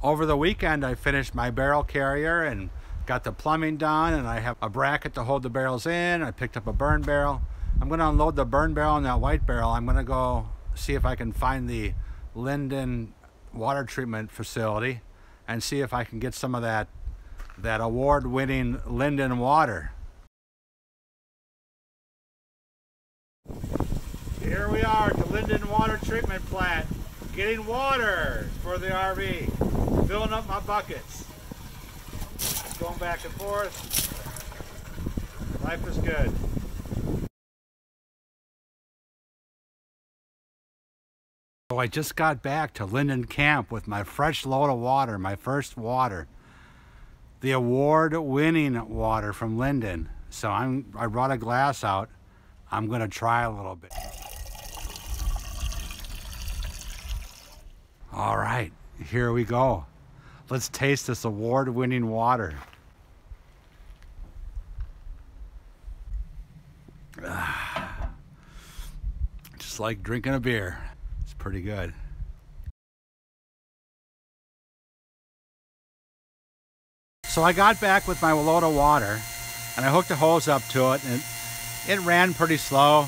Over the weekend, I finished my barrel carrier and got the plumbing done, and I have a bracket to hold the barrels in. I picked up a burn barrel. I'm going to unload the burn barrel and that white barrel. I'm going to go see if I can find the Liden Water Treatment Facility and see if I can get some of that award-winning Liden water. Here we are at the Liden Water Treatment Plant, getting water for the RV, filling up my buckets, going back and forth. Life is good. So I just got back to Linden Camp with my fresh load of water, my first water. The award-winning water from Linden. So I brought a glass out. I'm going to try a little bit. All right, here we go. Let's taste this award-winning water. Just like drinking a beer. It's pretty good. So I got back with my load of water and I hooked a hose up to it, and it ran pretty slow.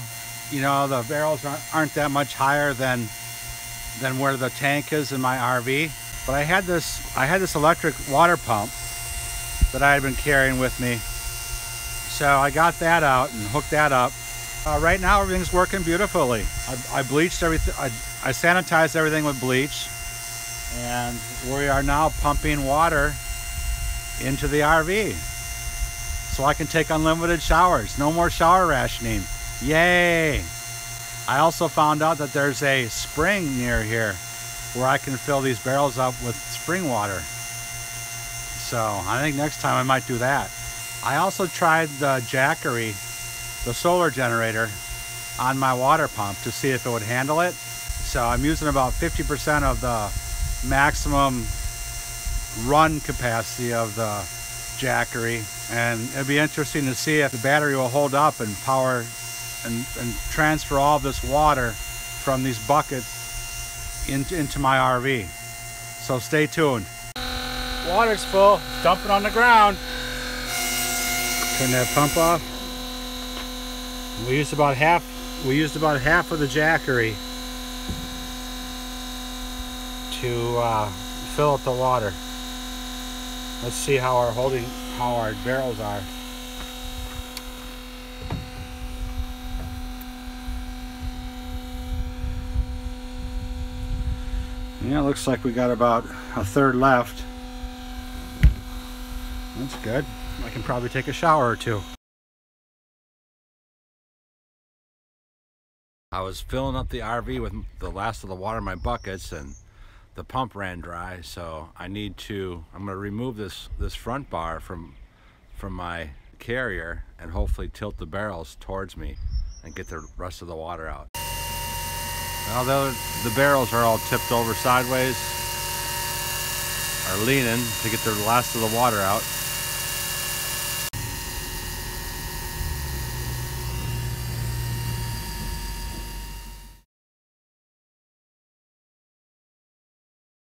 You know, the barrels aren't that much higher than where the tank is in my RV. But I had this electric water pump that I had been carrying with me. So I got that out and hooked that up. Right now everything's working beautifully. I bleached everything, I sanitized everything with bleach, and we are now pumping water into the RV so I can take unlimited showers. No more shower rationing. Yay! I also found out that there's a spring near here where I can fill these barrels up with spring water. So I think next time I might do that. I also tried the Jackery, the solar generator, on my water pump to see if it would handle it. So I'm using about 50% of the maximum run capacity of the Jackery, and it'd be interesting to see if the battery will hold up and power and transfer all this water from these buckets into my RV. So stay tuned. Water's full, dumping on the ground. Turn that pump off. We used about half of the Jackery to fill up the water. Let's see how our barrels are. Yeah, looks like we got about a third left. That's good. I can probably take a shower or two. I was filling up the RV with the last of the water in my buckets, and the pump ran dry, so I'm going to remove this front bar from my carrier and hopefully tilt the barrels towards me and get the rest of the water out. Well, the barrels are all tipped over sideways, are leaning to get the last of the water out.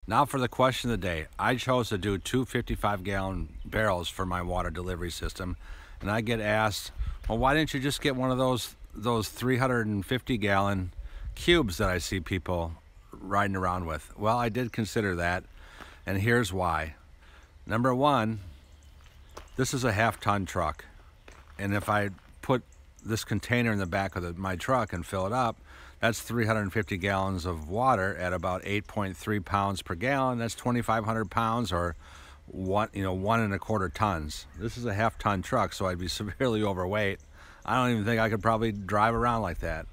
Now for the question of the day. I chose to do two 55-gallon barrels for my water delivery system, and I get asked, well, why didn't you just get one of those 350-gallon cubes that I see people riding around with? Well, I did consider that, and here's why. Number one, this is a half-ton truck, and if I put this container in the back of my truck and fill it up, that's 350 gallons of water at about 8.3 pounds per gallon. That's 2,500 pounds, or 1.25 tons. This is a half-ton truck, so I'd be severely overweight. I don't even think I could probably drive around like that.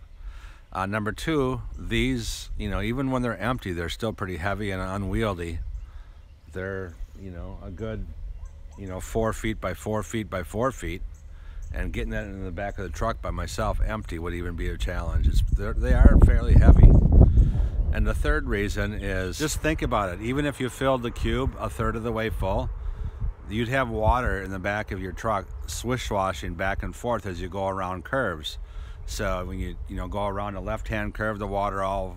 Number two, these, even when they're empty, they're still pretty heavy and unwieldy. They're, a good, 4 feet by 4 feet by 4 feet. And getting that in the back of the truck by myself empty would even be a challenge. They are fairly heavy. And the third reason is, just think about it. Even if you filled the cube a third of the way full, you'd have water in the back of your truck swish-washing back and forth as you go around curves. So when you go around a left-hand curve, the water all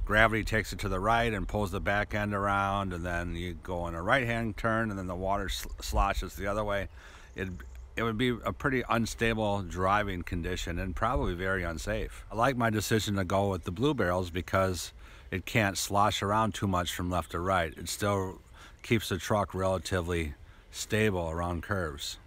gravity takes it to the right and pulls the back end around, and then you go in a right-hand turn and then the water sloshes the other way. It would be a pretty unstable driving condition and probably very unsafe. I like my decision to go with the blue barrels because it can't slosh around too much from left to right. It still keeps the truck relatively stable around curves.